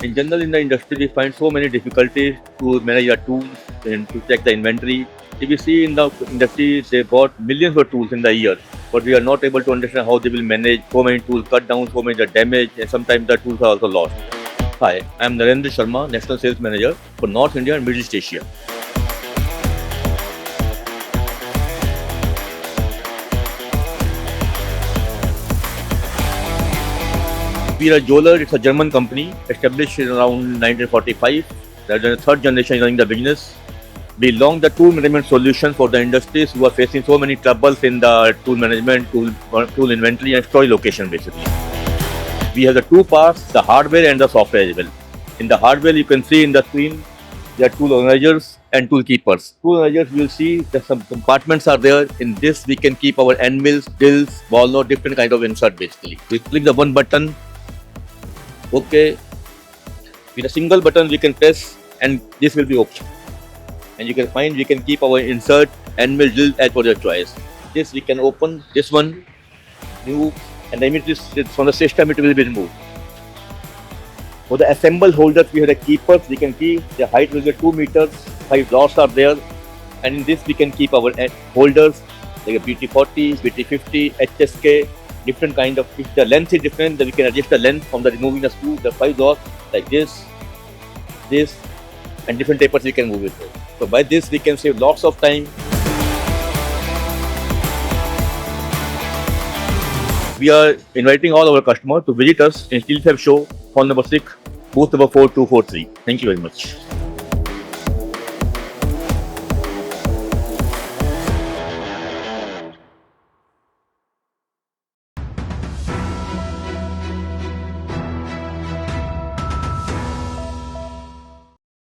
In general, in the industry, we find so many difficulties to manage our tools and to check the inventory. If you see in the industry, they bought millions of tools in the year, but we are not able to understand how they will manage so many tools, cut down so many damage, and sometimes the tools are also lost. Hi, I am Narender Sharma, National Sales Manager for North India and Middle East Asia. We are ZOLLER, it's a German company established in around 1945. They are the third generation running the business. We launched the tool management solution for the industries who are facing so many troubles in the tool management, tool inventory and storage location basically. We have the two parts, the hardware and the software as well. In the hardware you can see in the screen, there are tool organizers and tool keepers. Tool organizers you will see that some compartments are there. In this we can keep our end mills, drills, ball knot, different kind of insert basically. We click the one button. Okay, with a single button we can press and this will be open. And you can find we can keep our insert and mill drill as per your choice. This we can open, this one, remove, and then from the system it will be removed. For the assemble holders we have the keepers, we can keep, the height will be 2 meters, 5 slots are there, and in this we can keep our holders like a BT40, BT50, HSK, different kind of, if the length is different then we can adjust the length from the removing the screw, the 5 slots like this, and different tapers we can move it. So by this we can save lots of time. We are inviting all our customers to visit us in SteelFab show, hall number 6, booth number 4243. Thank you very much.